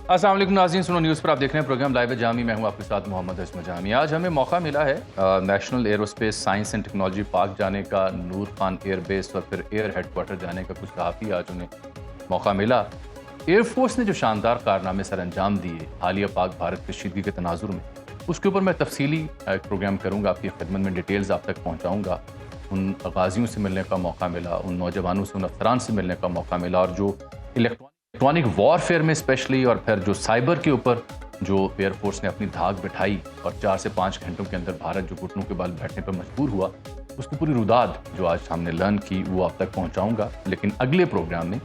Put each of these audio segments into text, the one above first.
अस्सलाम वालेकुम नाज़रीन, सुनो न्यूज़ पर आप देख रहे हैं प्रोग्राम लाइव जामी। मैं हूं आपके साथ मोहम्मद हस्म जामी। आज हमें मौका मिला है national aerospace science and technology park जाने का, नूर खान एयरबेस और फिर एयर हेडक्वार्टर जाने का। कुछ सहाफ़ी आज उन्हें मौका मिला। एयरफोर्स ने जो शानदार कारनामे सर अंजाम दिए हालिया पाक भारत कशीदगी के तनाजुर में, उसके ऊपर मैं तफसीली एक प्रोग्राम करूँगा, आपकी खिदमत में डिटेल्स आप तक पहुँचाऊँगा। उन गाजियों से मिलने का मौका मिला, उन नौजवानों से, उन अफसरान से मिलने का मौका मिला, और जो इलेक्ट्रॉनिक वॉरफेयर में स्पेशली, और फिर जो साइबर के ऊपर जो एयरफोर्स ने अपनी धाक बिठाई और 4 से 5 घंटों के अंदर भारत जो घुटनों के बल बैठने पर मजबूर हुआ, उसकी पूरी रुदाद जो आज हमने लर्न की वो आप तक पहुंचाऊंगा। लेकिन अगले प्रोग्राम में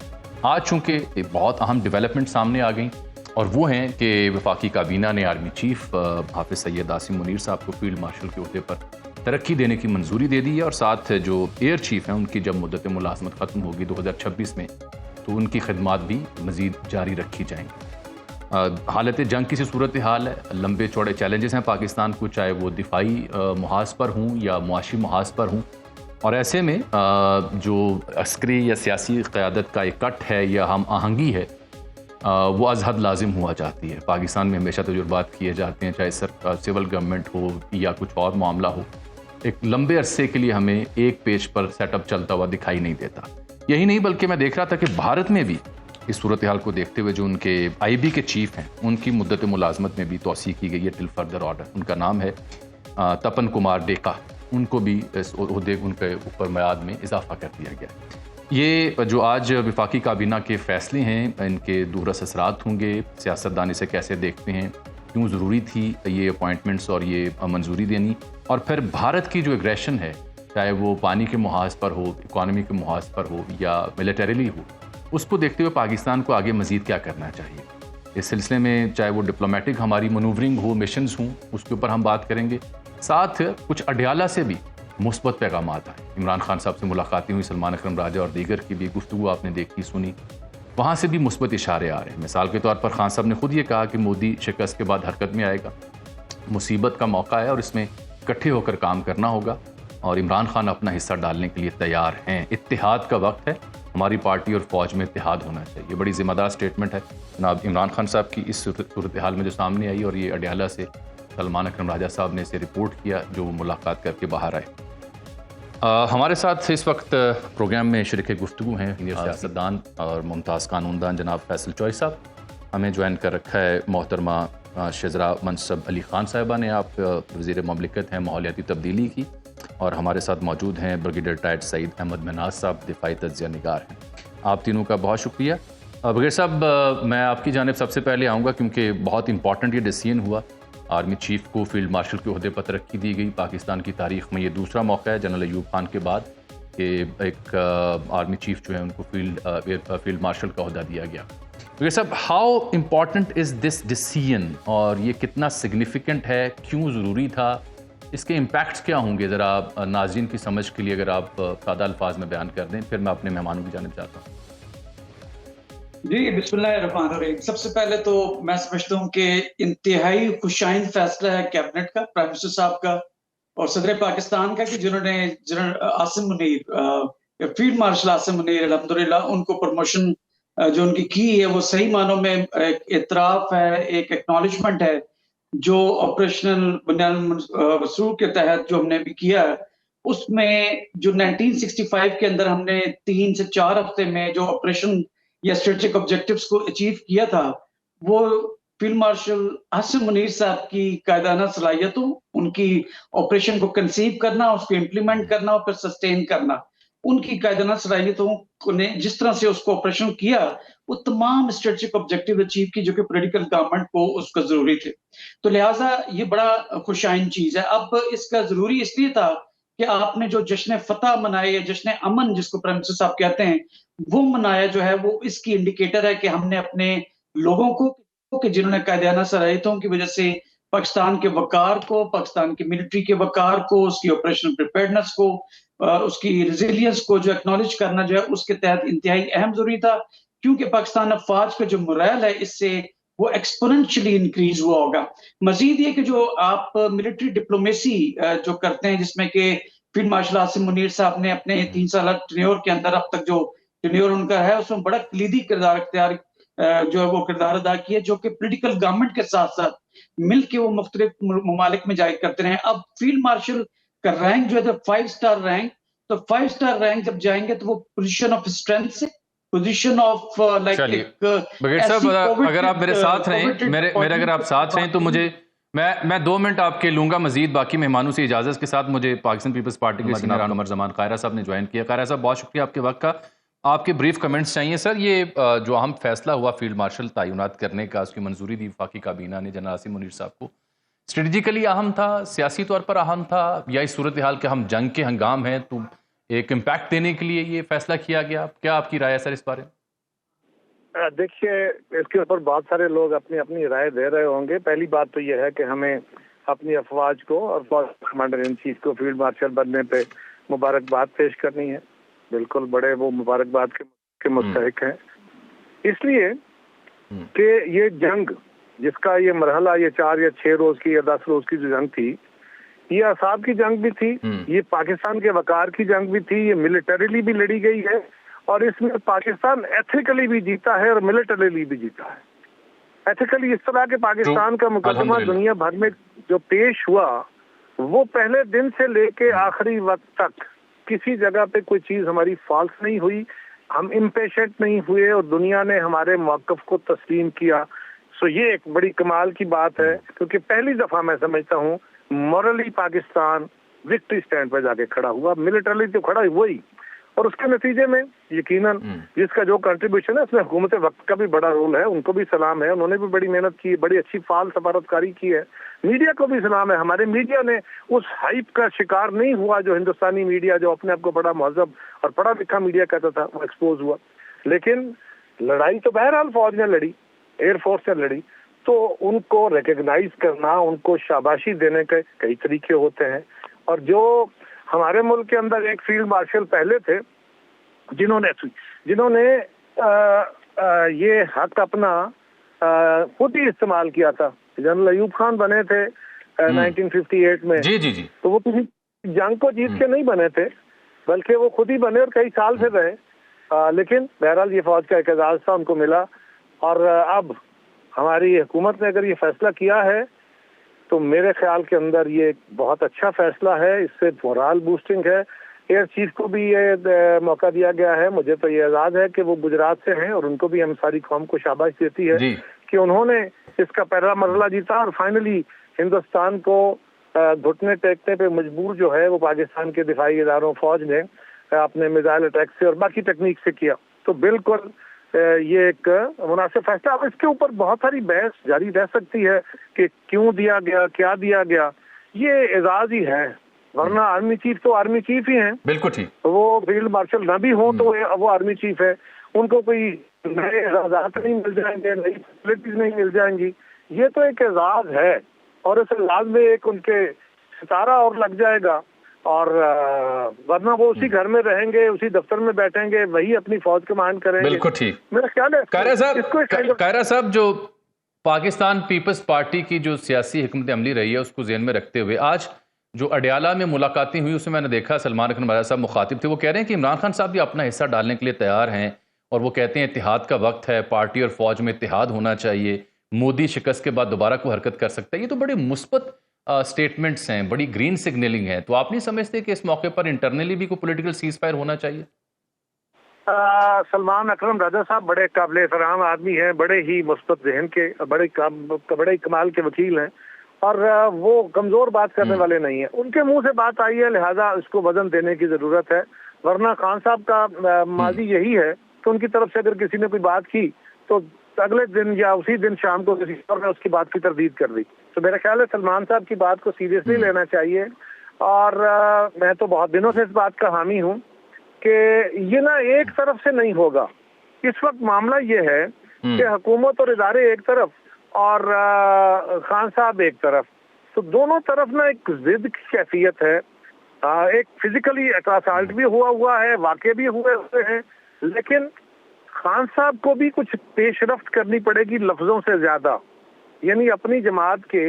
आज चूंकि एक बहुत अहम डेवलपमेंट सामने आ गई, और वो हैं कि वफाकी काबीना ने आर्मी चीफ हाफिज सैयद आसिम मुनीर साहब को फील्ड मार्शल के ओहदे पर तरक्की देने की मंजूरी दे दी है, और साथ जो एयर चीफ हैं उनकी जब मुद्दत मुलाजमत ख़त्म होगी 2026 में, तो उनकी खिदमात भी मज़ीद जारी रखी जाएंगी। हालत जंग की सी सूरत हाल है, लंबे चौड़े चैलेंजेस हैं पाकिस्तान को, चाहे वो दिफाई मुहाज पर हों या मुआशी मुहाज पर हों, और ऐसे में जो अस्करी या सियासी क़यादत का एक कट है या हम आहंगी है, वो अज़हद लाजिम हुआ जाती है। पाकिस्तान में हमेशा तजुर्बात किए जाते हैं, चाहे सिविल गवर्नमेंट हो या कुछ और मामला हो, एक लंबे अरसे के लिए हमें एक पेज पर सेटअप चलता हुआ दिखाई नहीं देता। यही नहीं, बल्कि मैं देख रहा था कि भारत में भी इस सूरत हाल को देखते हुए जो उनके आईबी के चीफ हैं उनकी मुद्दत मुलाजमत में भी तोसी की गई है टिल फर्दर ऑर्डर। उनका नाम है तपन कुमार डेका। उनको भी इस ओहदे उनके ऊपर मियाद में इजाफा कर दिया गया। ये जो आज वफाकी काबीना के फैसले हैं, इनके दूरस असरात होंगे, सियासतदान इसे कैसे देखते हैं, क्यों ज़रूरी थी ये अपॉइंटमेंट्स और ये मंजूरी देनी, और फिर भारत की जो एग्रेशन है, चाहे वो पानी के मुहाज पर हो, इकॉनमी के मुहाज पर हो या मिलिटरीली हो, उसको देखते हुए पाकिस्तान को आगे मज़ीद क्या करना चाहिए। इस सिलसिले में चाहे वो डिप्लोमेटिक हमारी मनूवरिंग हो, मिशंस हों, उसके ऊपर हम बात करेंगे। साथ कुछ अडयाला से भी मुस्बत पैगाम आता है। इमरान खान साहब से मुलाकातें हुई, सलमान अकरम राजा और दीगर की भी गुफ्तगू आपने देखी सुनी, वहाँ से भी मुस्बत इशारे आ रहे हैं। मिसाल के तौर पर खान साहब ने खुद ये कहा कि मोदी शिकस्त के बाद हरकत में आएगा, मुसीबत का मौका है और इसमें इकट्ठे होकर काम करना होगा, और इमरान खान अपना हिस्सा डालने के लिए तैयार हैं। इत्तेहाद का वक्त है, हमारी पार्टी और फौज में इत्तेहाद होना चाहिए। बड़ी ज़िम्मेदार स्टेटमेंट है जनाब इमरान खान साहब की इस सूरत हाल में जो सामने आई, और ये अडयाला से सलमान अकरम राजा साहब ने इसे रिपोर्ट किया जो मुलाकात करके बाहर आए। हमारे साथ इस वक्त प्रोग्राम में शरीक गुफ्तगू हैं सीनियर सियासतदान और मुमताज़ कानूनदान जनाब फैसल चॉइस साहब। हमें ज्वाइन कर रखा है मोहतरमा शजरा मनसब अली ख़ान साहिबा ने, आप वज़ीर ममलिकत हैं माहौलियाती तब्दीली की, और हमारे साथ मौजूद हैं ब्रिगेडियर रिटायर्ड सईद अहमद मनाज साहब, दिफाई तज्ज़िया निगार हैं। आप तीनों का बहुत शुक्रिया। ब्रिगेडियर साहब, मैं आपकी जानिब सबसे पहले आऊँगा क्योंकि बहुत इंपॉर्टेंट ये डिसीजन हुआ। आर्मी चीफ को फील्ड मार्शल के ओहदे पर तरक्की दी गई। पाकिस्तान की तारीख में ये दूसरा मौका है जनरल अयूब खान के बाद कि एक आर्मी चीफ जो है उनको फील्ड मार्शल का ओहदा दिया गया। तो ये सब how important is this decision, और ये कितना सिग्निफिकेंट है, क्यों ज़रूरी था, इसके इम्पैक्ट्स क्या होंगे, ज़रा नाज़रीन की समझ के लिए अगर आप सादा अल्फाज में बयान कर दें, फिर मैं अपने मेहमानों की जानिब जाता हूँ। जी, बिस्मिल्लाहिर्रहमानिर्रहीम। सबसे पहले तो मैं समझता हूँ कि इंतहाई खुशाइंद फैसला है कैबिनेट का, प्राइम मिनिस्टर साहब का और सदर पाकिस्तान का कि जिन्होंने general Asim Munir, field marshal Asim Munir अल्हम्दुलिल्लाह उनको प्रमोशन जो उनकी की है वो सही मानों में एक इतराफ़ है, एक एक्नॉलेजमेंट है, जो ऑपरेशनल बुनियाद वसूल के तहत जो हमने अभी किया है, उसमें जो 1965 के अंदर हमने 3 से 4 हफ्ते में जो ऑपरेशन या स्ट्रेटेजिक ऑब्जेक्टिव्स को अचीव किया था, वो फील्ड मार्शल आसिम मुनीर साहब की कायदाना सलाहियतों, उनकी ऑपरेशन को कंसीव करना, उसको इम्प्लीमेंट करना और फिर सस्टेन करना, उनकी कायदाना सलाहियतों को ने जिस तरह से उसको ऑपरेशन किया, वो तमाम स्ट्रेटेजिक ऑब्जेक्टिव अचीव की जो कि पॉलिटिकल गवर्नमेंट को उसका ज़रूरी थे। तो लिहाज़ा ये बड़ा खुशाइन चीज़ है। अब इसका ज़रूरी इसलिए था कि आपने जो जश्न फ़तह मनाए या जश्न अमन जिसको प्राइम मिनिस्टर साहब कहते हैं, वो मनाया जो है वो इसकी इंडिकेटर है कि हमने अपने लोगों को कि जिन्होंने कायदाना सलाहियतों की वजह से पाकिस्तान के वक़ार को, पाकिस्तान की मिलिट्री के वक़ार को, उसकी ऑपरेशनल प्रिपेयर्डनेस को, उसकी रेज़िलियंस को जो एक्नॉलेज करना जो है उसके तहत इंतहाई अहम ज़रूरी था। क्योंकि पाकिस्तान अफ़वाज का जो मोरल है इससे वो एक्सपोनेंशियली इंक्रीज़ हुआ होगा। मज़ीद ये कि जो आप मिलिट्री डिप्लोमेसी जो करते हैं जिसमें कि फील्ड मार्शल आसिम मुनीर साहब ने अपने 3 साल टेन्योर के अंदर अब तक जो टेन्योर उनका है उसमें बड़ा कलीदी किरदार अख्तियार जो है वो किरदार अदा किया, जो कि पॉलिटिकल गवर्नमेंट के साथ साथ मिलके वो मुख्तलिफ ममालिक में जाया करते रहे। अब फील्ड मार्शल का रैंक जो है 5 स्टार रैंक, तो 5 स्टार रैंक जब जाएंगे तो वो पोजीशन ऑफ स्ट्रेंथ से पोजीशन ऑफ लाइक चलिए एक बगैर साहब, अगर आप मेरे साथ रहें, मेरे अगर आप साथ रहें तो मुझे मैं 2 मिनट आपके लूंगा मजीद, बाकी मेहमानों से इजाज़त के साथ मुझे पाकिस्तान पीपल्स पार्टी के सीनियर रहनुमा जमान कायरा साहब ने ज्वाइन किया। कायरा साहब बहुत शुक्रिया आपके वक्त का, आपके ब्रीफ कमेंट्स चाहिए सर। ये जो अहम फैसला हुआ फील्ड मार्शल तैनात करने का, उसकी मंजूरी दी वफाकी काबीना ने जनरल आसिम मुनीर साहब को, स्ट्रेटजिकली अहम था, सियासी तौर पर अहम था, या इस सूरत हाल के हम जंग के हंगाम हैं तो एक इम्पैक्ट देने के लिए ये फैसला किया गया? क्या आपकी राय है सर इस बारे में? देखिए, इसके ऊपर बहुत सारे लोग अपनी अपनी राय दे रहे होंगे। पहली बात तो यह है कि हमें अपनी अफवाज को और फौज कमांडर इन चीफ को फील्ड मार्शल बनने पे मुबारकबाद पेश करनी है। बिल्कुल बड़े वो मुबारकबाद के मुस्तहिक हैं, इसलिए कि ये जंग जिसका ये मरहला, ये 4 या 6 रोज की या 10 रोज की जो जंग थी, ये असाब की जंग भी थी, ये पाकिस्तान के वकार की जंग भी थी, ये मिलिटरीली भी लड़ी गई है और इसमें पाकिस्तान एथिकली भी जीता है और मिलिटरीली भी जीता है। एथिकली इस तरह के पाकिस्तान का मुकदमा दुनिया भर में जो पेश हुआ, वो पहले दिन से लेके आखिरी वक्त तक किसी जगह पे कोई चीज हमारी फॉल्स नहीं हुई, हम इम्पेशेंट नहीं हुए और दुनिया ने हमारे मौक़िफ़ को तस्लीम किया। सो ये एक बड़ी कमाल की बात है, क्योंकि पहली दफा मैं समझता हूँ मॉरली पाकिस्तान विक्ट्री स्टैंड पर जाके खड़ा हुआ, मिलिटरली तो खड़ा हुआ ही, और उसके नतीजे में यकीनन जिसका जो कंट्रीब्यूशन है उसमें हुकूमत वक्त का भी बड़ा रोल है, उनको भी सलाम है, उन्होंने भी बड़ी मेहनत की, बड़ी अच्छी फाल सफारतकारी की है। मीडिया को भी सलाम है, हमारे मीडिया ने उस हाइप का शिकार नहीं हुआ जो हिंदुस्तानी मीडिया, जो अपने आप को बड़ा महजब और पढ़ा लिखा मीडिया कहता था, वो एक्सपोज हुआ। लेकिन लड़ाई तो बहरहाल फौज ने लड़ी, एयरफोर्स ने लड़ी, तो उनको रिकग्नाइज करना, उनको शाबाशी देने के कई तरीके होते हैं। और जो हमारे मुल्क के अंदर एक फील्ड मार्शल पहले थे जिन्होंने ये हक अपना खुद ही इस्तेमाल किया था, जनरल अयूब खान बने थे 1958 में। जी। तो वो किसी जंग को जीत के नहीं बने थे, बल्कि वो खुद ही बने और कई साल से रहे। लेकिन बहरहाल ये फौज का एक एजाज था, उनको मिला। और अब हमारी हुकूमत ने अगर ये फैसला किया है तो मेरे ख्याल के अंदर ये बहुत अच्छा फैसला है, इससे मोरल बूस्टिंग है। एयर चीफ को भी ये मौका दिया गया है। मुझे तो ये एजाज है कि वो गुजरात से हैं और उनको भी हम सारी कौम को शाबाश देती है कि उन्होंने इसका पहला मरहला जीता और फाइनली हिंदुस्तान को घुटने टेकने पे मजबूर जो है वो पाकिस्तान के दिफाई इदारों फौज ने अपने मिसाइल अटैक से और बाकी टेक्निक से किया। तो बिल्कुल ये एक मुनासिब फैसला। अब इसके ऊपर बहुत सारी बहस जारी रह सकती है कि क्यों दिया गया, क्या दिया गया, ये एजाज ही है, वरना आर्मी चीफ तो आर्मी चीफ ही हैं। बिल्कुल ठीक, वो फील्ड मार्शल ना भी हो तो वो आर्मी चीफ है, उनको कोई नए एजाज़ात नहीं मिल जाएंगे, नई फैसिलिटीज नहीं मिल जाएंगी। ये तो एक एजाज है और इस एजाज में एक उनके सितारा और लग जाएगा और वरना वो उसी घर में रहेंगे, उसी दफ्तर में बैठेंगे, वही अपनी फौज कमांड करेंगे। बिल्कुल ठीक। मेरा ख्याल है कायरा साहब, जो पाकिस्तान पीपल्स पार्टी की जो सियासी हिकमत अमली रही है उसको ज़हन में रखते हुए आज जो अडयाला में मुलाकातें हुई उसमें मैंने देखा सलमान अकरम राजा साहब मुखातिब थे, वो कह रहे हैं कि इमरान खान साहब भी अपना हिस्सा डालने के लिए तैयार हैं और वो कहते हैं इत्तेहाद का वक्त है, पार्टी और फौज में इत्तेहाद होना चाहिए, मोदी शिकस्त के बाद दोबारा को हरकत कर सकता है। ये तो बड़े मुस्बत स्टेटमेंट्स हैं, बड़ी ग्रीन सिग्नलिंग है। तो आप नहीं समझते कि इस मौके पर इंटरनली भी कोई पॉलिटिकल सीज फायर होना चाहिए? सलमान अकरम राजा साहब बड़े काबिल एहतराम आदमी हैं, बड़े ही मुस्बत जहन के, बड़े कमाल के वकील हैं और वो कमजोर बात करने वाले नहीं है। उनके मुंह से बात आई है, लिहाजा इसको वजन देने की जरूरत है। वरना खान साहब का माजी यही है कि उनकी तरफ से अगर किसी ने कोई बात की तो अगले दिन या उसी दिन शाम को किसी और ने उसकी बात की तरदीद कर दी। तो मेरा ख्याल है सलमान साहब की बात को सीरियसली लेना चाहिए। और मैं तो बहुत दिनों से इस बात का हामी हूँ कि ये ना एक तरफ से नहीं होगा। इस वक्त मामला ये है कि हुकूमत और इदारे एक तरफ और खान साहब एक तरफ, तो दोनों तरफ ना एक जिद की कैफियत है। एक फिजिकली असॉल्ट भी हुआ है, वाक़े भी हुए हैं, लेकिन खान साहब को भी कुछ पेशरफ्त करनी पड़ेगी लफ्जों से ज्यादा। यानी अपनी जमात के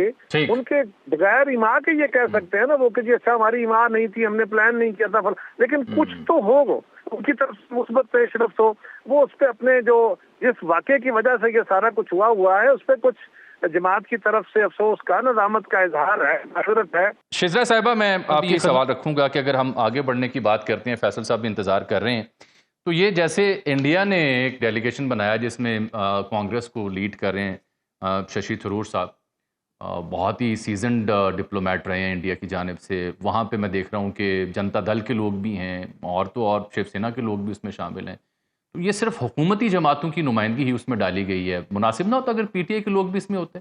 उनके बगैर ईमा के ये कह सकते हैं ना वो कि जी अच्छा हमारी ईमा नहीं थी, हमने प्लान नहीं किया था, लेकिन कुछ तो हो वो उनकी तरफ मुस्बत पेशरफ्त हो, वो उस पर अपने जो जिस वाक़े की वजह से ये सारा कुछ हुआ है उस पर कुछ जमात की तरफ से अफसोस का, नदामत का इजहार है, माजरत है। शिजरा साहिबा, मैं आपसे सवाल रखूंगा कि अगर हम आगे बढ़ने की बात करते हैं, फैसल साहब भी इंतजार कर रहे हैं, तो ये जैसे इंडिया ने एक डेलीगेशन बनाया जिसमें कांग्रेस को लीड कर रहे हैं शशि थरूर साहब, बहुत ही सीजनड डिप्लोमेट रहे हैं इंडिया की जानिब से। वहाँ पे मैं देख रहा हूँ कि जनता दल के लोग भी हैं और तो और शिवसेना के लोग भी उसमें शामिल हैं। तो ये सिर्फ हुकूमती जमातों की नुमाइंदगी ही उसमें डाली गई है। मुनासिब ना होता अगर पीटीआई के लोग भी इसमें होते?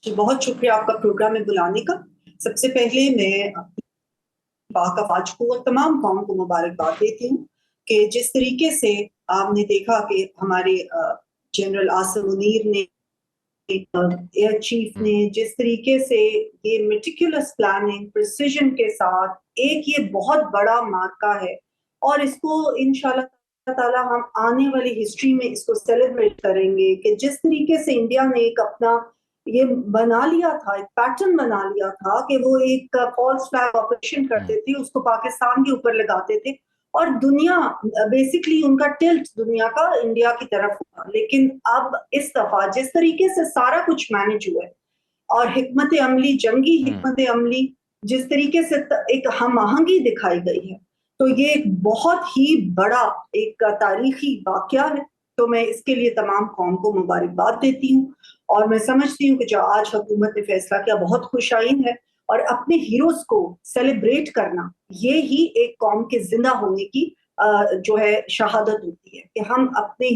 जी, बहुत शुक्रिया आपका प्रोग्राम में बुलाने का। सबसे पहले मैं पाक अफवाज को और तमाम कौम को मुबारकबाद देती हूँ कि जिस तरीके से आपने देखा कि हमारे जनरल आसिम मुनीर ने, एयर चीफ ने, जिस तरीके से ये मेटिकुलस प्लानिंग प्रिसीजन के साथ एक ये बहुत बड़ा मार्का है और इसको इंशाल्लाह ताला हम आने वाली हिस्ट्री में इसको सेलिब्रेट करेंगे कि जिस तरीके से इंडिया ने एक अपना ये बना लिया था, एक पैटर्न बना लिया था कि वो एक फॉल्स फ्लैग ऑपरेशन करते थे, उसको पाकिस्तान के ऊपर लगाते थे और दुनिया बेसिकली उनका टिल्ट दुनिया का इंडिया की तरफ हुआ। लेकिन अब इस दफा जिस तरीके से सारा कुछ मैनेज हुआ है और हिकमत अमली, जंगी हिकमत अमली, जिस तरीके से एक हम आहंगी दिखाई गई है, तो ये एक बहुत ही बड़ा एक तारीखी वाकया है। तो मैं इसके लिए तमाम कौम को मुबारकबाद देती हूँ और मैं समझती हूँ कि जो आज हुकूमत ने फैसला किया बहुत खुशाइन है और अपने हीरोज को सेलिब्रेट करना ये ही एक कौम के जिंदा होने की जो है शहादत होती है कि हम अपने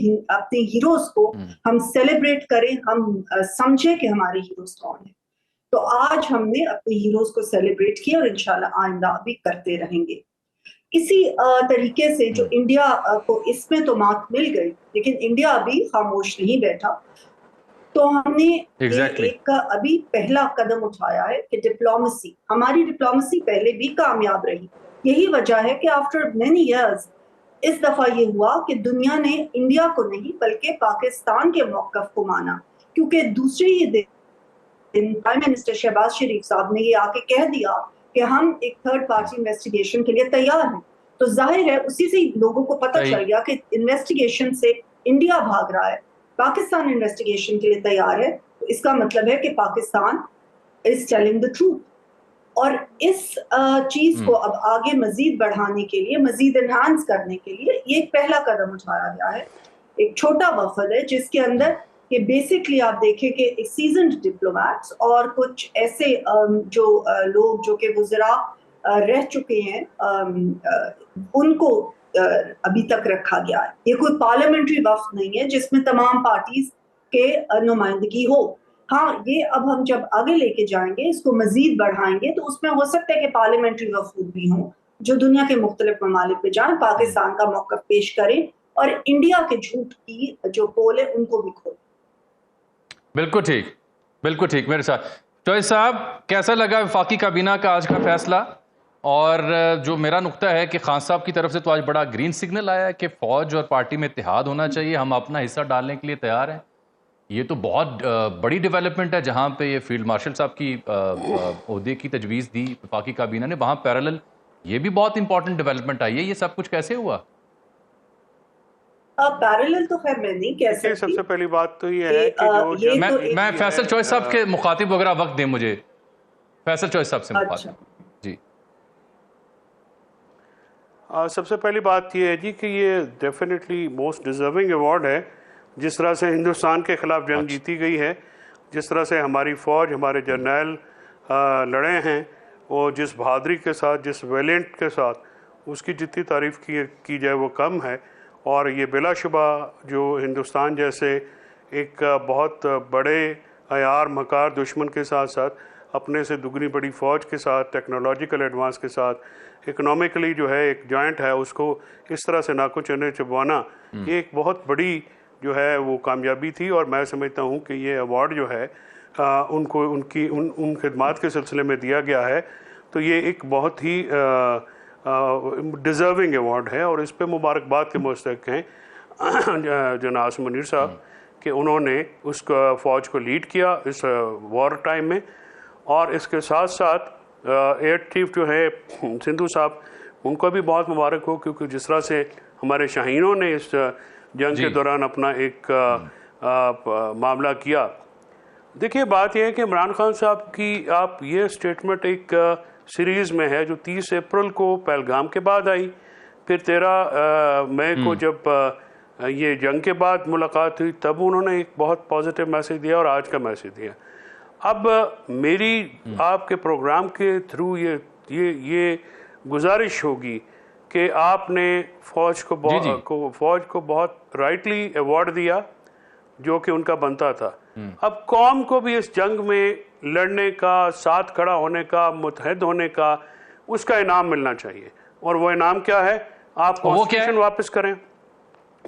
हीरोज को हम सेलिब्रेट करें, हम समझे कि हमारे हीरोज कौन है। तो आज हमने अपने हीरोज को सेलिब्रेट किया और इंशाल्लाह आइंदा भी करते रहेंगे। इसी तरीके से जो इंडिया को इसमें तो मात मिल गई, लेकिन इंडिया अभी खामोश नहीं बैठा। तो हमने एक अभी पहला कदम उठाया है कि डिप्लोमेसी, हमारी डिप्लोमेसी पहले भी कामयाब रही। यही वजह है कि आफ्टर मेनी इयर्स इस दफा ये हुआ कि दुनिया ने इंडिया को नहीं बल्कि पाकिस्तान के मौकफ को माना, क्योंकि दूसरे ही दिन प्राइम मिनिस्टर शहबाज शरीफ साहब ने ये आके कह दिया कि हम एक थर्ड पार्टी इन्वेस्टिगेशन के लिए तैयार हैं। तो जाहिर है उसी से लोगों को पता चल गया कि इन्वेस्टिगेशन से इंडिया भाग रहा है, पाकिस्तान इन्वेस्टिगेशन के लिए तैयार है। तो इसका मतलब है कि Pakistan is telling the truth. और इस चीज को अब आगे मजीद बढ़ाने के लिए, मजीद एनहांस करने के लिए ये एक पहला कदम उठाया गया है। एक छोटा वफद है जिसके अंदर कि बेसिकली आप देखें कि एक सीजन्ड डिप्लोमैट्स और कुछ ऐसे जो लोग जो कि वुज़रा रह चुके हैं उनको अभी तक रखा गया है। ये कोई पार्लियामेंट्री वफ्द नहीं है जिसमें तमाम पार्टीज के नुमाइंदगी हो। हाँ, ये अब हम जब आगे लेके जाएंगे, इसको मजीद बढ़ाएंगे, तो उसमें हो सकता है कि पार्लियामेंट्री वफ्द भी हों जो दुनिया के मुख्तलिफ ममालिक पे जाएं, पाकिस्तान का मौक़िफ़ पेश करें और इंडिया के झूठ की जो पोल है उनको भी खोलें। बिल्कुल ठीक, बिल्कुल ठीक। मेरे साथ चौधरी साहब, कैसा लगा वफाकी काबीना का आज का फैसला? और जो मेरा नुक्ता है कि खान साहब की तरफ से तो आज बड़ा ग्रीन सिग्नल आया है कि फौज और पार्टी में इत्तेहाद होना चाहिए, हम अपना हिस्सा डालने के लिए तैयार हैं। ये तो बहुत बड़ी डेवलपमेंट है। जहाँ पे ये फील्ड मार्शल साहब की ओहदे की तजवीज़ दी वफाकी काबीना ने, वहाँ पैरेलल ये भी बहुत इंपॉर्टेंट डेवलपमेंट आई है। ये सब कुछ कैसे हुआ? पैरेलल तो खैर मैं नहीं कह सकती। सबसे पहली बात तो ये है कि जो मैं फैसल चौधरी साहब के मुखातिब वगैरह वक्त दें मुझे, फैसल चौधरी साहब से मुखातिब। जी, सबसे पहली बात ये है जी कि ये डेफिनेटली मोस्ट डिजर्विंग अवार्ड है। जिस तरह से हिंदुस्तान के खिलाफ जंग जीती गई है, जिस तरह से हमारी फ़ौज, हमारे जर्नैल लड़े हैं और जिस बहादुरी के साथ, जिस वेलिएंट के साथ, उसकी जितनी तारीफ़ की जाए वो कम है। और ये बिलाशुबा जो हिंदुस्तान जैसे एक बहुत बड़े अयार मकार दुश्मन के साथ साथ अपने से दुगनी बड़ी फ़ौज के साथ, टेक्नोलॉजिकल एडवांस के साथ, इकोनॉमिकली जो है एक जॉइंट है, उसको इस तरह से नाको चने चुभवाना, ये एक बहुत बड़ी जो है वो कामयाबी थी। और मैं समझता हूँ कि ये अवार्ड जो है उनको उन खिदमात के सिलसिले में दिया गया है, तो ये एक बहुत ही डिज़र्विंग अवार्ड है और इस पे मुबारकबाद के मुस्तहिक़ हैं जनाब आसिम मुनीर साहब कि उन्होंने उस फ़ौज को लीड किया इस वॉर टाइम में। और इसके साथ साथ एयर चीफ जो है सिंधु साहब, उनको भी बहुत मुबारक हो, क्योंकि जिस तरह से हमारे शाहीनों ने इस जंग के दौरान अपना एक मामला किया। देखिए, बात यह है कि इमरान खान साहब की आप ये स्टेटमेंट एक सीरीज़ में है जो 30 अप्रैल को पहलगाम के बाद आई, फिर 13 मई को जब ये जंग के बाद मुलाकात हुई तब उन्होंने एक बहुत पॉजिटिव मैसेज दिया और आज का मैसेज दिया। अब मेरी आपके प्रोग्राम के थ्रू ये गुजारिश होगी कि आपने फ़ौज को बहुत राइटली अवार्ड दिया जो कि उनका बनता था। अब कौम को भी इस जंग में लड़ने का, साथ खड़ा होने का, मुतहद होने का, उसका इनाम मिलना चाहिए। और वो इनाम क्या है? आप कॉन्स्टिट्यूशन वापस करें,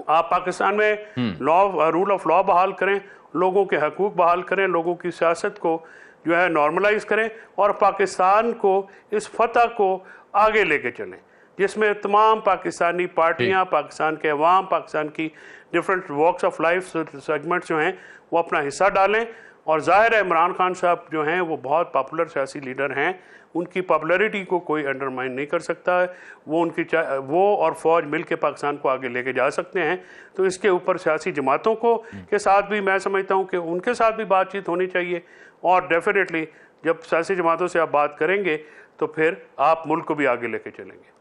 आप पाकिस्तान में रूल ऑफ लॉ बहाल करें, लोगों के हकूक़ बहाल करें, लोगों की सियासत को जो है नॉर्मलाइज करें और पाकिस्तान को इस फतह को आगे लेके चलें, जिसमें तमाम पाकिस्तानी पार्टियां, पाकिस्तान के अवाम, पाकिस्तान की different walks of life segments जो हैं वो अपना हिस्सा डालें। और ज़ाहिर है इमरान खान साहब जो हैं वो बहुत पॉपुलर सियासी लीडर हैं, उनकी पॉपुलैरिटी को कोई अंडरमाइन नहीं कर सकता है। वो और फ़ौज मिल के पाकिस्तान को आगे लेके जा सकते हैं। तो इसके ऊपर सियासी जमातों को के साथ भी मैं समझता हूँ कि उनके साथ भी बातचीत होनी चाहिए। और डेफिनेटली जब सियासी जमातों से आप बात करेंगे तो फिर आप मुल्क को भी आगे लेके चलेंगे।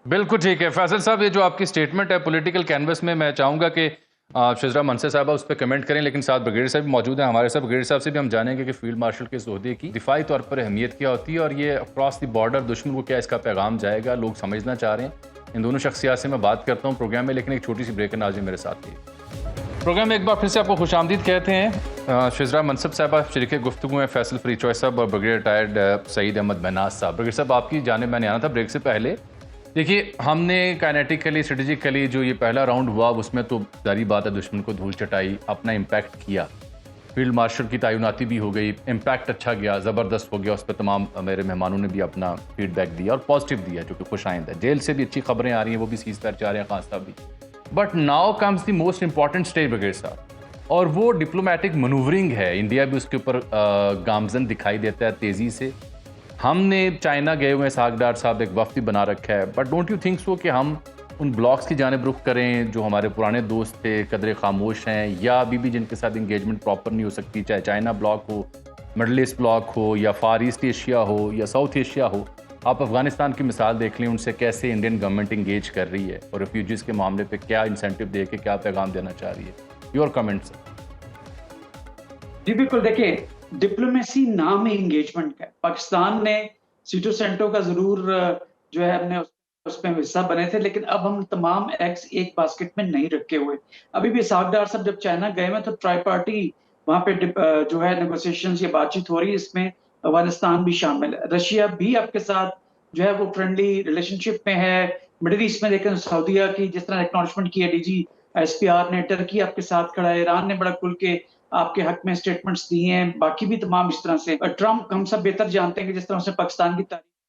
बिल्कुल ठीक है फैसल साहब, ये जो आपकी स्टेटमेंट है पॉलिटिकल कैनवस में, मैं चाहूँगा कि शिजरा मनसर साहब उस पर कमेंट करें, लेकिन साथ ब्रिगेडियर साहब भी मौजूद हैं हमारे साथ। ब्रिगेडियर साहब से भी हम जानेंगे कि फील्ड मार्शल के ओहदे की दिफाई तौर पर अहमियत क्या होती है और ये अक्रॉस द बॉर्डर दुश्मन को क्या इसका पैगाम जाएगा, लोग समझना चाह रहे हैं। इन दोनों शख्सियात से मैं बात करता हूँ प्रोग्राम में, लेकिन एक छोटी सी ब्रेक है। नाज़रीन मेरे साथ ही प्रोग्राम में एक बार फिर से आपको खुशामदीद कहते हैं। शिजरा मनसब साहब शरीक गुफ्तगू हैं, फैसल फ्री चॉइस साहब और ब्रिगेडियर रिटायर्ड सईद अहमद महनाज साहब। ब्रिगेडियर साहब आपकी जानिब मैंने आना था ब्रेक से पहले। देखिए, हमने काइनेटिकली स्ट्रेटेजिकली जो ये पहला राउंड हुआ उसमें तो जारी बात है दुश्मन को धूल चटाई, अपना इम्पैक्ट किया, फील्ड मार्शल की तैनाती भी हो गई, इम्पैक्ट अच्छा गया, ज़बरदस्त हो गया। उस पर तमाम मेरे मेहमानों ने भी अपना फीडबैक दिया और पॉजिटिव दिया, जो कि खुश आइंद है। जेल से भी अच्छी खबरें आ रही हैं, वो भी सीज़ फायर चाह रहे हैं खान साहब भी। But now comes the most important stage brigadier साहब, और वो डिप्लोमेटिक मनूवरिंग है। इंडिया भी उसके ऊपर गामजन दिखाई देता है तेज़ी से। हमने चाइना गए हुए हैं, सागडार साहब एक वफ्द बना रखा है, but don't you think so कि हम उन ब्लॉक्स की जानिब रुख करें जो हमारे पुराने दोस्त थे, कदरे खामोश हैं, या अभी भी जिनके साथ इंगेजमेंट प्रॉपर नहीं हो सकती, चाहे चाइना ब्लॉक हो, मिडल ईस्ट ब्लॉक हो, या फार ईस्ट एशिया हो, या साउथ एशिया हो। आप अफगानिस्तान की मिसाल देख लें, उनसे कैसे इंडियन गवर्नमेंट इंगेज कर रही है और रेफ्यूजीज़ के मामले पे क्या इंसेंटिव दे के क्या पैगाम देना चाह रही है। Your comments. जी बिल्कुल, देखिए डिप्लोमेसी नाम ही एंगेजमेंट का है। पाकिस्तान ने सीटो सेंटो का जरूर जो है हमने उसमें हिस्सा बने थे, लेकिन अब हम तमाम एग्स एक बास्केट में नहीं रखे हुए। अभी भी सागडार साहब जब चाइना गए हैं तो ट्राई पार्टी वहां पे जो है नेगोशिएशंस या बातचीत हो रही है, इसमें अफगानिस्तान भी शामिल है, रशिया भी आपके साथ जो है वो फ्रेंडली रिलेशनशिप में है। मिडिल ईस्ट में देखें सऊदीया की जिस तरह एक्नॉलेजमेंट की है डीजी एसपीआर ने, टर्की आपके साथ खड़ा है, ईरान ने बड़ा खुल के आपके हक में स्टेटमेंट्स दिए हैं, बाकी भी तमाम इस तरह से। ट्रम्प हम सब बेहतर जानते हैं कि जिस तरह से पाकिस्तान की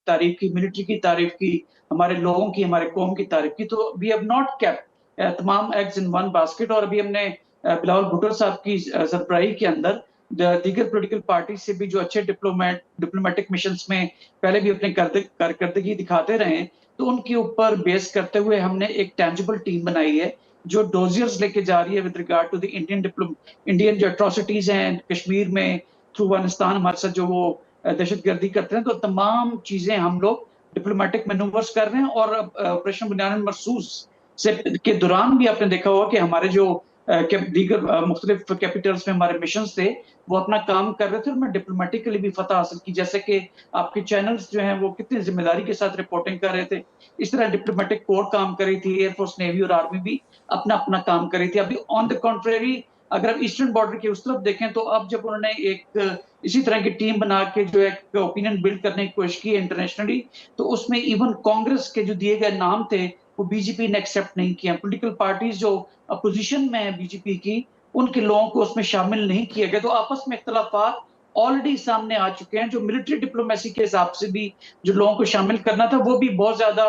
तारीफ की, मिलिट्री की तारीफ की, हमारे लोगों की, हमारे कौम की तारीफ की, तो वी हैव नॉट केप्ट तमाम एग्स इन वन बास्केट। और अभी हमने बिलावल भुट्टो साहब की सरबराही के अंदर दीगर पॉलिटिकल पार्टी से भी जो अच्छे डिप्लोमेटिक मिशंस में पहले भी अपने कारकर्दगी दिखाते रहे, तो उनके ऊपर बेस करते हुए हमने एक टेंजिबल टीम बनाई है जो डोजियर्स लेके जा रही है with regard to the Indian जो अट्रॉसिटीज हैं कश्मीर में थ्रू अफगानिस्तान, हमारे साथ जो वो दहशतगर्दी करते हैं। तो तमाम चीजें हम लोग डिप्लोमेटिक मैनूवर्स कर रहे हैं। और ऑपरेशन बुनियाद मरसूस से के दौरान भी आपने देखा होगा कि हमारे जो दीगर मुख्तलिफ कैपिटल्स में हमारे मिशन थे वो अपना काम कर रहे थे और मैं डिप्लोमेटिकली भी फतह हासिल की। जैसे कि आपके चैनल्स जो हैं वो कितनी जिम्मेदारी के साथ रिपोर्टिंग कर रहे थे, इस तरह डिप्लोमेटिक कोर काम कर रही थी, एयरफोर्स, नेवी और आर्मी भी अपना अपना काम कर रही थी। अभी ऑन द कॉन्ट्रेरी अगर आप ईस्टर्न बॉर्डर की उस तरफ देखें तो अब जब उन्होंने एक इसी तरह की टीम बना के जो एक ओपिनियन बिल्ड करने की कोशिश की इंटरनेशनली, तो उसमें इवन कांग्रेस के जो दिए गए नाम थे वो बीजेपी ने एक्सेप्ट नहीं किया। पॉलिटिकल पार्टीज जो अपोजिशन में है बीजेपी की, उनके लोगों को उसमें शामिल नहीं किया गया। तो आपस में इख्तलाफात ऑलरेडी सामने आ चुके हैं। जो मिलिट्री डिप्लोमेसी के हिसाब से भी जो लोगों को शामिल करना था वो भी बहुत ज्यादा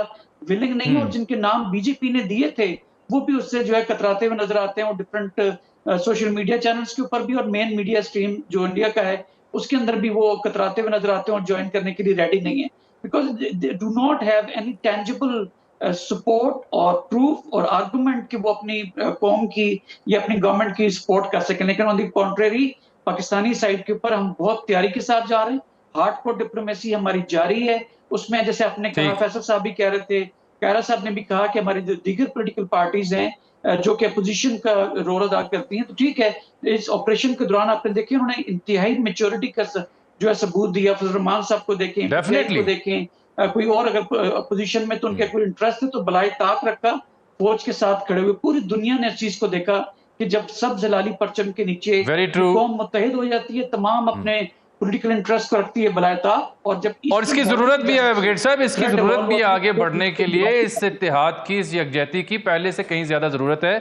विलिंग नहीं है, और जिनके नाम बीजेपी ने दिए थे वो भी उससे जो है कतराते हुए नजर आते हैं, और डिफरेंट सोशल मीडिया चैनल्स के ऊपर भी, और मेन मीडिया स्ट्रीम जो इंडिया का है उसके अंदर भी वो कतराते हुए नजर आते हैं और ज्वाइन करने के लिए रेडी नहीं है, because they do not have any tangible support और प्रूफ और आर्गुमेंट कि वो अपनी कौम की या अपनी गवर्नमेंट की सपोर्ट कर सकें। लेकिन on the contrary Pakistani side के ऊपर हम बहुत तैयारी के साथ जा रहे हैं, हार्डकोर डिप्लोमेसी हमारी जारी है। उसमें जैसे आपने कहा, फैसल साहब भी कह रहे थे, कैरा साहब ने भी कहा कि हमारी जो दीगर पॉलिटिकल पार्टीज हैं जो कि अपोजिशन का रोल अदा करती हैं, तो ठीक है, इस ऑपरेशन के दौरान आपने देखे उन्होंने इंतहाई मेच्योरिटी का जो है सबूत दिया। फजल रहमान साहब को देखें, को देखें, कोई और अगर अपोजिशन में तो उनके कोई इंटरेस्ट है तो बलाए ताक रखा, फौज के साथ खड़े हुए। पूरी दुनिया ने इस चीज को देखा कि जब सब जलाली परचम के नीचे कौम मुत्तहिद हो जाती है, तमाम अपने पॉलिटिकल इंटरेस्ट को रखती है बलाए ताक, और जब और इसकी जरूरत भी है ब्रिगेड साहब, इसकी जरूरत भी है आगे बढ़ने के लिए, इस इत्तेहाद की, इस यकजहती की पहले से कहीं ज्यादा जरूरत है।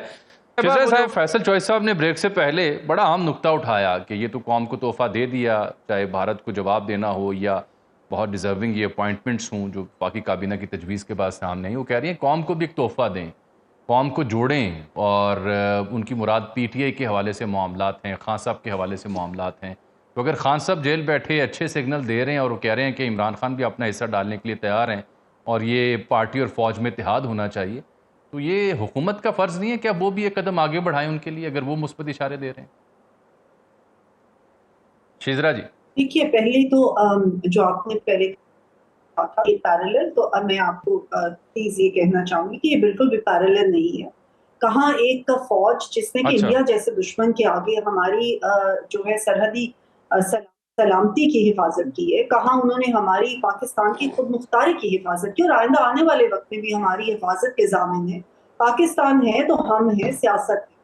साहब, फैसल चौधरी साहब ने ब्रेक से पहले बड़ा अहम नुक्ता उठाया कि ये तो कौम को तोहफा दे दिया, चाहे भारत को जवाब देना हो या बहुत डिजर्विंग ये अपॉइंटमेंट्स हों जो बाकी काबीना की तजवीज़ के बाद सामने आई। वो कह रही हैं कौम को भी एक तोहफा दें, कौम को जोड़ें, और उनकी मुराद पीटीआई के हवाले से मामलात हैं, खान साहब के हवाले से मामलात हैं। तो अगर खान साहब जेल बैठे अच्छे सिग्नल दे रहे हैं और वो कह रहे हैं कि इमरान खान भी अपना हिस्सा डालने के लिए तैयार हैं और ये पार्टी और फौज में इत्तेहाद होना चाहिए, तो ये हुकूमत का फ़र्ज़ नहीं है क्या वो भी एक कदम आगे बढ़ाएं उनके लिए, अगर वो मुस्बत इशारे दे रहे हैं? शिजरा जी देखिए, पहले तो जो आपने पहले कहा था ये पैरेलल, तो अब मैं आपको प्लीज ये कहना चाहूंगी कि ये बिल्कुल भी पैरेलल नहीं है। कहाँ एक फौज जिसने कि इंडिया जैसे दुश्मन के आगे हमारी जो है सरहदी सलामती की हिफाजत की है, कहाँ उन्होंने हमारी पाकिस्तान की खुद मुख्तारी की हिफाजत की, और आइंदा आने वाले वक्त में भी हमारी हिफाजत के ज़ामिन है। पाकिस्तान है तो हम है, सियासत है,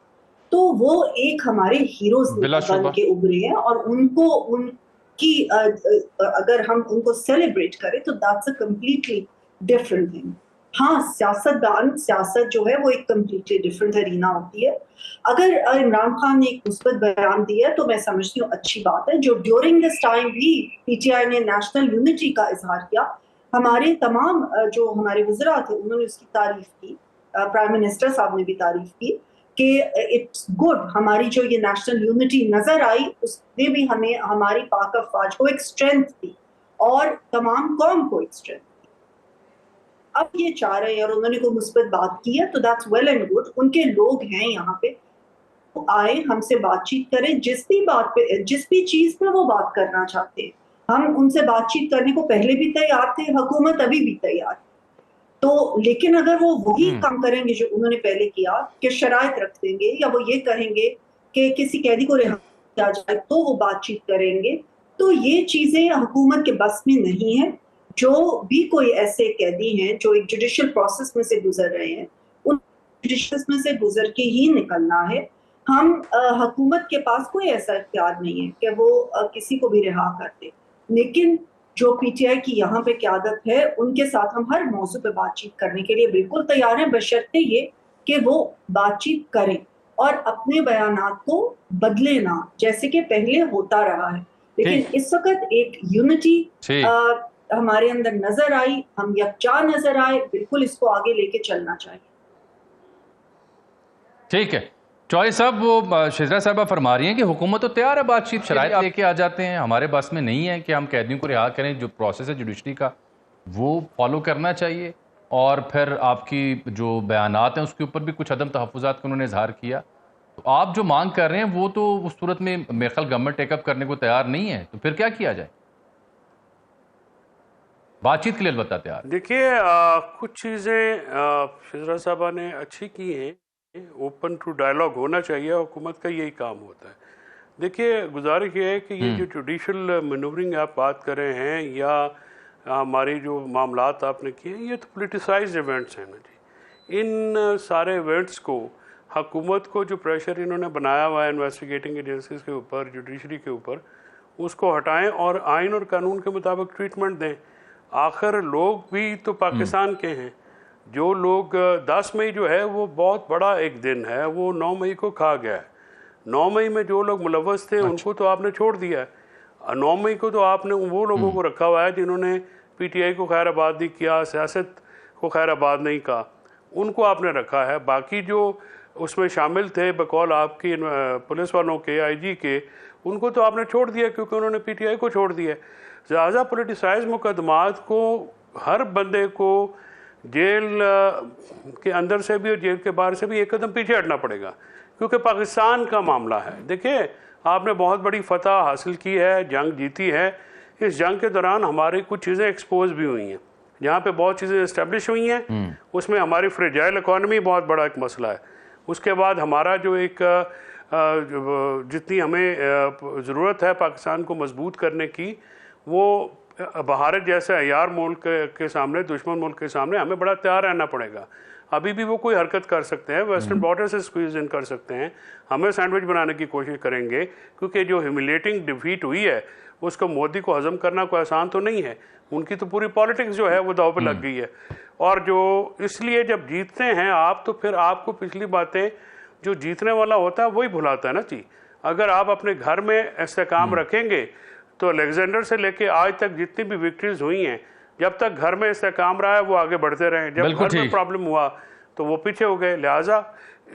तो वो एक हमारे हीरोज बन के उभरे हैं, और उनको उनकी अगर हम उनको सेलिब्रेट करें तो that's a completely different thing. हाँ, सियासत जो है वो एक कम्प्लीटली डिफरेंट अरीना होती है। अगर इमरान खान ने एक मुस्बत बयान दिया तो मैं समझती हूँ अच्छी बात है। जो ड्यूरिंग दिस टाइम भी पीटीआई ने नेशनल यूनिटी का इजहार किया, हमारे तमाम जो हमारे वज़रा थे उन्होंने उसकी तारीफ की, प्राइम मिनिस्टर साहब ने भी तारीफ की कि इट्स गुड, हमारी जो ये नेशनल यूनिटी नजर आई उसने भी हमें हमारी पाक अफवाज को एक स्ट्रेंथ दी और तमाम कौम को एक स्ट्रेंथ। अब ये चाह रहे हैं और उन्होंने कोई मुस्बत बात की है तो दैट्स वेल एंड गुड, उनके लोग हैं यहाँ पे, तो आए हमसे बातचीत करें, जिस भी चीज पे वो बात करना चाहते हैं हम उनसे बातचीत करने को पहले भी तैयार थे, हुकूमत अभी भी तैयार। तो लेकिन अगर वो वही काम करेंगे जो उन्होंने पहले किया कि शराइत रख देंगे या वो ये कहेंगे कि किसी कैदी को रिहा किया जाए तो वो बातचीत करेंगे, तो ये चीजें हुकूमत के बस में नहीं है। जो भी कोई ऐसे कैदी हैं जो एक जुडिशियल प्रोसेस में से गुजर रहे हैं, उन जुडिशियल में से गुजर के ही निकलना है। हम हुकूमत के पास कोई ऐसा इख्तियार नहीं है कि वो किसी को भी रिहा कर दे, लेकिन जो पीटीआई की यहाँ पे क़यादत है उनके साथ हम हर मौजू पे बातचीत करने के लिए बिल्कुल तैयार हैं, बशर्ते ये कि वो बातचीत करें और अपने बयानात को बदले ना, जैसे कि पहले होता रहा है। लेकिन इस वक्त एक यूनिटी हमारे अंदर नजर आई, हम यकजा नजर आए, बिल्कुल इसको आगे लेके चलना चाहिए। ठीक है चौधरी साहब, वो शिजरा साहबा फरमा रही हैं कि हुकूमत तो तैयार है बातचीत, शराइत लेके आ जाते हैं, हमारे बस में नहीं है कि हम कैदियों को रिहा करें, जो प्रोसेस है जुडिशरी का वो फॉलो करना चाहिए, और फिर आपकी जो बयानात हैं उसके ऊपर भी कुछ अदम तहफ़्फ़ुज़ात का उन्होंने इजहार किया। तो आप जो मांग कर रहे हैं वो तो उस सूरत में मेरे ख्याल गवर्नमेंट टेकअप करने को तैयार नहीं है, तो फिर क्या किया जाए? बातचीत के लिए अलबत्ता तैयार। देखिए, कुछ चीज़ें शिजरा साहबा ने अच्छी की हैं, ओपन टू डायलॉग होना चाहिए, हुकूमत का यही काम होता है। देखिए, गुजारिश ये है कि ये जो जुडिशल मैनूवरिंग आप बात कर रहे हैं या हमारी जो मामलात आपने किए हैं, ये तो पोलिटिसाइज्ड इवेंट्स हैं ना जी। इन सारे इवेंट्स को हुकूमत को जो प्रेशर इन्होंने बनाया हुआ है इन्वेस्टिगेटिंग एजेंसीज के ऊपर, जुडिशरी के ऊपर, उसको हटाएं और आइन और कानून के मुताबिक ट्रीटमेंट दें। आखिर लोग भी तो पाकिस्तान के हैं। जो लोग 10 मई जो है वो बहुत बड़ा एक दिन है, वो 9 मई को खा गया है। 9 मई में जो लोग मुलव्वस थे उनको तो आपने छोड़ दिया है। 9 मई को तो आपने वो लोगों को रखा हुआ है जिन्होंने पीटीआई को खैर आबाद नहीं किया, सियासत को खैर आबाद नहीं कहा। उनको आपने रखा है। बाकी जो उसमें शामिल थे बकौल आपकी पुलिस वालों के, आईजी के, उनको तो आपने छोड़ दिया क्योंकि उन्होंने पीटीआई को छोड़ दिया। ज़्यादा पोलिटिसाइज मुकदमात को हर बंदे को जेल के अंदर से भी और जेल के बाहर से भी एक कदम पीछे हटना पड़ेगा, क्योंकि पाकिस्तान का मामला है। देखिए, आपने बहुत बड़ी फतह हासिल की है, जंग जीती है। इस जंग के दौरान हमारी कुछ चीज़ें एक्सपोज भी हुई हैं, जहाँ पे बहुत चीज़ें इस्टेब्लिश हुई हैं, उसमें हमारी फ्रेजाइल इकॉनमी बहुत बड़ा एक मसला है। उसके बाद हमारा जो एक जितनी हमें ज़रूरत है पाकिस्तान को मजबूत करने की, वो भारत जैसे अयार मुल्क के सामने, दुश्मन मुल्क के सामने हमें बड़ा तैयार रहना पड़ेगा। अभी भी वो कोई हरकत कर सकते हैं, वेस्टर्न बॉर्डर से स्क्वीज इन कर सकते हैं, हमें सैंडविच बनाने की कोशिश करेंगे, क्योंकि जो ह्यूमिलेटिंग डिफीट हुई है उसको मोदी को हजम करना कोई आसान तो नहीं है। उनकी तो पूरी पॉलिटिक्स जो है वो दाव पे लग गई है। और जो इसलिए जब जीतते हैं आप, तो फिर आपको पिछली बातें, जो जीतने वाला होता है वही भुलाता है ना जी। अगर आप अपने घर में इस्तेकाम रखेंगे तो अलेक्जेंडर से लेके आज तक जितनी भी विक्ट्रीज हुई हैं, जब तक घर में इस्तेकाम रहा है वो आगे बढ़ते रहे। जब घर में प्रॉब्लम हुआ तो वो पीछे हो गए। लिहाजा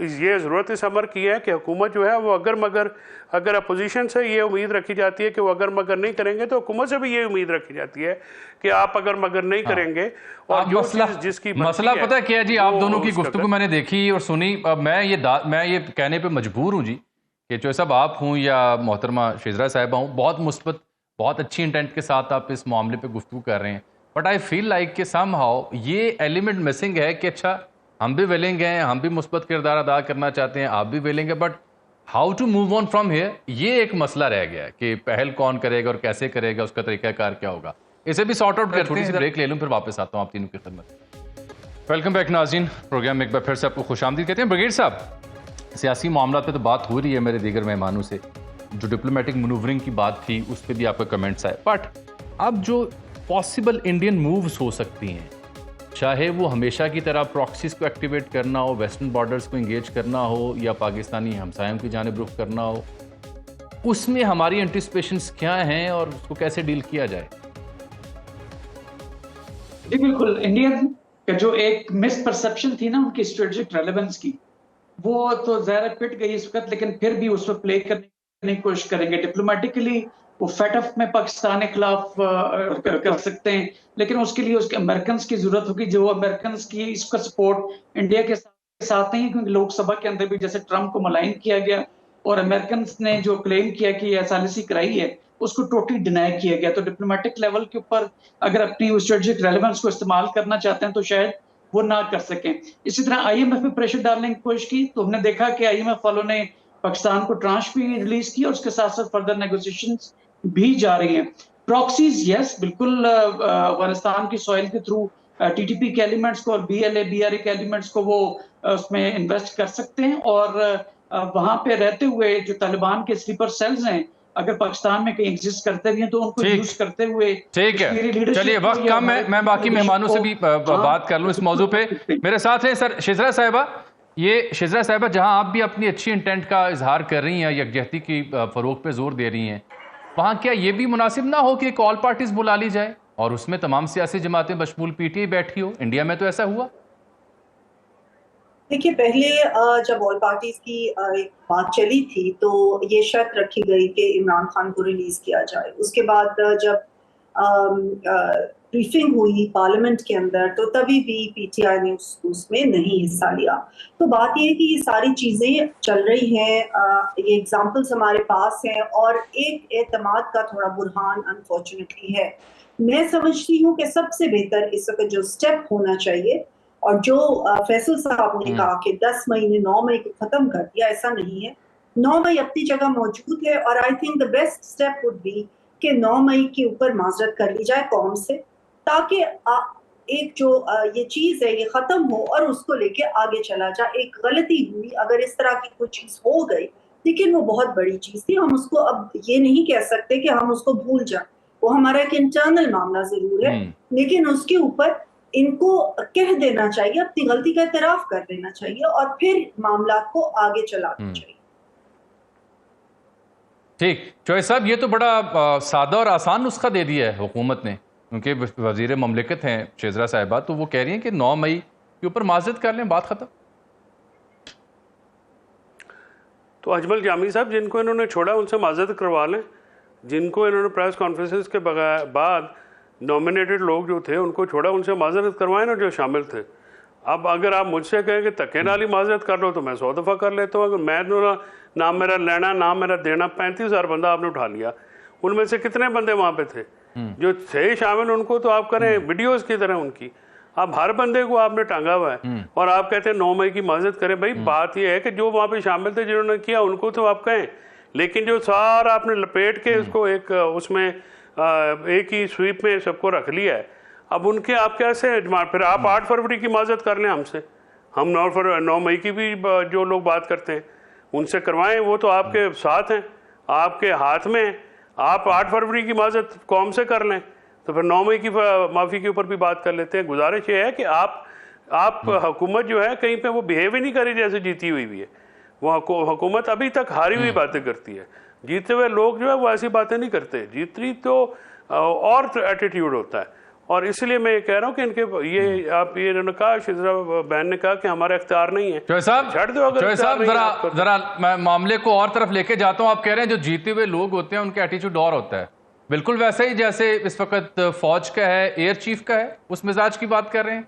ये ज़रूरत इस अमर की है कि हुकूमत जो है वो अगर अपोजिशन से ये उम्मीद रखी जाती है कि वो अगर मगर नहीं करेंगे, तो हुकूमत से भी ये उम्मीद रखी जाती है कि आप अगर मगर नहीं करेंगे। और जो जिसकी मसला पता है क्या है जी, आप दोनों की गुफ्तगू मैंने देखी और सुनी। मैं ये कहने पे मजबूर हूँ जी कि जो सब आप हूँ या मोहतरमा शेजरा साहिबा हूँ, बहुत मुस्बत, बहुत अच्छी इंटेंट के साथ आप इस मामले पे गुफ्तगू कर रहे हैं, बट आई फील लाइक कि समहाउ ये एलिमेंट मिसिंग है कि अच्छा हम भी विलिंग हैं, हम भी मुस्बत किरदार अदा करना चाहते हैं, आप भी विलिंग है, but how to move on from here, ये एक मसला रह गया है कि पहल कौन करेगा और कैसे करेगा, उसका तरीकाकार क्या होगा। इसे भी सॉर्ट आउट करते हैं, ब्रेक ले लूँ, फिर वापस आता हूँ आप तीनों की खिदमत। वेलकम बैक नाज़रीन, प्रोग्राम में एक बार फिर से आपको खुशामदीद कहते हैं। ब्रिगेड साहब, सियासी मामला पे तो बात हो रही है मेरे दीगर मेहमानों से, जो डिप्लोमेटिक मनूवरिंग की बात थी उस पर भी आपका कमेंट्स आए, बट अब जो पॉसिबल इंडियन मूव्स हो सकती हैं, चाहे वो हमेशा की तरह प्रॉक्सीज को एक्टिवेट करना हो, वेस्टर्न बॉर्डर्स को इंगेज करना हो, या पाकिस्तानी हमसायों की जानिब रुख करना हो, उसमें हमारी एंटिसिपेशंस क्या हैं और उसको कैसे डील किया जाए? जी बिल्कुल, इंडियन का जो एक मिसपरसेप्शन थी ना उनकी स्ट्रेटेजिक रेलेवेंस की, वो तो ज़ाहिर पिट गई इस वक्त, लेकिन फिर भी उस पर प्ले करने की कोशिश करेंगे। डिप्लोमेटिकली वो फेटअप में पाकिस्तान के खिलाफ कर सकते हैं, लेकिन उसके लिए उसके अमेरिकन की जरूरत होगी, जो अमेरिकन की इसका सपोर्ट इंडिया के साथ नहीं, क्योंकि लोकसभा के अंदर भी जैसे ट्रंप को मलाइन किया गया और अमेरिकन ने जो क्लेम किया कि एसएलसी कराई है उसको टोटली डिनाई किया गया। तो डिप्लोमेटिक लेवल के ऊपर अगर अपनी स्ट्रेटेजिक रेलेवेंस को इस्तेमाल करना चाहते हैं तो शायद वो ना कर सकें। इसी तरह आईएमएफ पे प्रेशर डालने की कोशिश की, तो हमने देखा कि आईएमएफ वालों ने पाकिस्तान को ट्रांश भी रिलीज की और उसके साथ साथ फर्दर नेगोशिएशंस भी जा रही हैं। प्रॉक्सीज यस, बिल्कुल अफगानिस्तान की सॉइल के थ्रू टीटीपी के एलिमेंट्स को और बीएलए बीआरए के एलिमेंट्स को वो उसमें इन्वेस्ट कर सकते हैं, और वहां पे रहते हुए जो तालिबान के स्लीपर सेल्स हैं, अगर पाकिस्तान में कहीं एग्जिस्ट करते भी हैं तो उनको यूज करते हुए। ठीक है, चलिए वक्त कम है, मैं बाकी मेहमानों से भी बात कर लूं इस मौजू पे। मेरे साथ हैं सर शेजरा साहिबा। ये शेजरा साहिबा, जहां आप भी अपनी अच्छी इंटेंट का इजहार कर रही हैं, यकजहती की फरोग पे जोर दे रही हैं, वहां क्या ये भी मुनासिब ना हो कि एक ऑल पार्टीज बुला ली जाए और उसमें तमाम सियासी जमातें बशमूल पीटीआई बैठी हो? इंडिया में तो ऐसा हुआ। देखिए, पहले जब ऑल पार्टीज की एक बात चली थी तो ये शर्त रखी गई कि इमरान खान को रिलीज किया जाए। उसके बाद जब ब्रीफिंग हुई पार्लियामेंट के अंदर तो तभी भी पीटीआई ने उसमें नहीं हिस्सा लिया। तो बात ये है कि ये सारी चीजें चल रही हैं, ये एग्जाम्पल्स हमारे पास हैं और एक एतमाद का थोड़ा बुरहान अनफॉर्चुनेटली है। मैं समझती हूँ कि सबसे बेहतर इस वक्त जो स्टेप होना चाहिए, और जो फैसल साहब ने कहा कि 10 महीने 9 मई को खत्म कर दिया, ऐसा नहीं है। 9 मई अपनी जगह मौजूद है और I think the best step would be कि 9 मई के ऊपर माजरत कर ली जाए कौम से, ताकि एक जो ये चीज है ये खत्म हो और उसको लेके आगे चला जाए। एक गलती हुई, अगर इस तरह की कोई चीज हो गई, लेकिन वो बहुत बड़ी चीज थी, हम उसको अब ये नहीं कह सकते कि हम उसको भूल जाए। वो हमारा एक इंटरनल मामला जरूर है, लेकिन उसके ऊपर इनको कह देना चाहिए, अपनी गलती का एतराफ कर देना चाहिए और फिर मामला को आगे चलाना चाहिए। ठीक, चौधरी साहब, ये तो बड़ा सादा और आसान नुस्खा दे दिया है हुकूमत ने, क्योंकि वजीर ममलिकत हैं शेजरा साहिबा, तो वो कह रही हैं कि 9 मई के ऊपर माजरत कर लें, बात खत्म। तो अजमल जामी साहब जिनको इन्होंने छोड़ा उनसे माजरत करवा लें, जिनको इन्होंने प्रेस कॉन्फ्रेंसेस के बाद नॉमिनेटेड लोग जो थे उनको छोड़ा, उनसे माजरत करवाएं ना जो शामिल थे। अब अगर आप मुझसे कहें कि धक्के नाल ही माजरत कर लो तो मैं 100 दफ़ा कर लेता हूँ। अगर मैं ना मेरा लेना ना मेरा देना, 35,000 बंदा आपने उठा लिया, उनमें से कितने बंदे वहाँ पे थे जो थे शामिल? उनको तो आप करें वीडियोज़ की तरह उनकी, अब हर बंदे को आपने टांगा हुआ है और आप कहते हैं 9 मई की माजरत करें। भाई बात यह है कि जो वहाँ पे शामिल थे जिन्होंने किया उनको तो आप कहें, लेकिन जो सारा आपने लपेट के उसको एक उसमें एक ही स्वीप में सबको रख लिया है, अब उनके आप कैसे? फिर आप 8 फरवरी की माजरत कर लें हमसे, हम 9 मई की भी जो लोग बात करते हैं उनसे करवाएं, वो तो आपके साथ हैं, आपके हाथ में है। आप 8 फरवरी की माजरत कौम से कर लें तो फिर 9 मई की माफ़ी के ऊपर भी बात कर लेते हैं। गुजारिश ये है कि आप हुकूमत जो है कहीं पे वो बिहेव ही नहीं करी जैसे जीती हुई भी है। वो हुकूमत अभी तक हारी हुई बातें करती है, जीते हुए लोग जो है वो ऐसी बातें नहीं करते, जीतनी तो और एटीट्यूड होता है। और इसलिए मैं ये कह रहा हूँ कि इनके ये आप ये इन्होंने कहा, शिजरा बहन ने कहा कि हमारा इख्तियार नहीं है। चौधरी साहब, छड़ दो अगर चौधरी साहब, इख्तियार नहीं है जरा मैं मामले को और तरफ लेके जाता हूँ। आप कह रहे हैं जो जीते हुए लोग होते हैं उनका एटीट्यूड और होता है, बिल्कुल वैसे ही जैसे इस वक्त फौज का है, एयर चीफ का है, उस मिजाज की बात कर रहे हैं।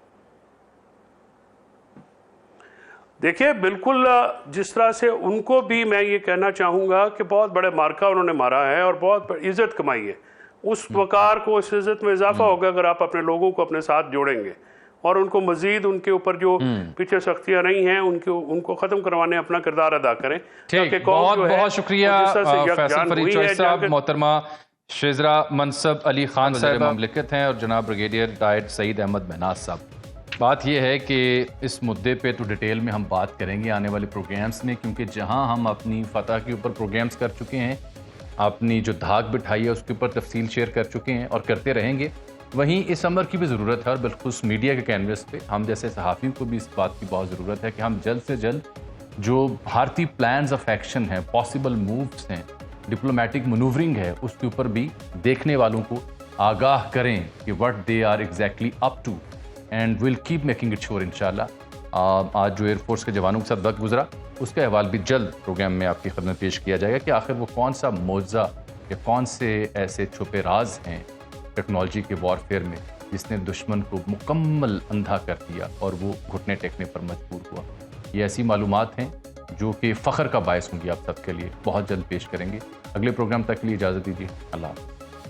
देखिए बिल्कुल जिस तरह से उनको भी मैं ये कहना चाहूँगा कि बहुत बड़े मार्का उन्होंने मारा है और बहुत इज्जत कमाई है, उस वकार को, उस इज्जत में इजाफा होगा अगर आप अपने लोगों को अपने साथ जोड़ेंगे और उनको मजीद उनके ऊपर जो पीछे सख्तियां नहीं हैं उनको खत्म करवाने अपना किरदार अदा करें। ठीक, बहुत बहुत शुक्रिया फैसल फरीद चौधरी साहब। मोहतरमा शिजरा मनसब अली खान साहब ममलिकत हैं और जनाब ब्रिगेडियर डायट सईद अहमद महनाज साहब। बात यह है कि इस मुद्दे पे तो डिटेल में हम बात करेंगे आने वाले प्रोग्राम्स में, क्योंकि जहां हम अपनी फतह के ऊपर प्रोग्राम्स कर चुके हैं, अपनी जो धाक बिठाई है उसके ऊपर तफसील शेयर कर चुके हैं और करते रहेंगे, वहीं इस अमर की भी ज़रूरत है और बिलखुस मीडिया के कैनवस पे हम जैसे सहाफ़ियों को भी इस बात की बहुत ज़रूरत है कि हम जल्द से जल्द जो भारतीय प्लान्स ऑफ एक्शन हैं, पॉसिबल मूव्स हैं, डिप्लोमेटिक मनूवरिंग है, उसके ऊपर भी देखने वालों को आगाह करें कि what they are exactly up to, and will keep making it sure इंशाल्लाह। आज जो एयरफोर्स के जवानों के साथ वक्त गुजरा उसका अहवाल भी जल्द प्रोग्राम में आपकी खिदमत पेश किया जाएगा कि आखिर वो कौन सा मोजा या कौन से ऐसे छुपे राज हैं टेक्नोलॉजी के वॉरफेयर में जिसने दुश्मन को मुकम्मल अंधा कर दिया और वो घुटने टेकने पर मजबूर हुआ। ये ऐसी मालूमात हैं जो कि फ़ख्र का बायस होंगी आप सबके लिए। बहुत जल्द पेश करेंगे। अगले प्रोग्राम तक के लिए इजाज़त दीजिए। अल्लाह हाफ़िज़।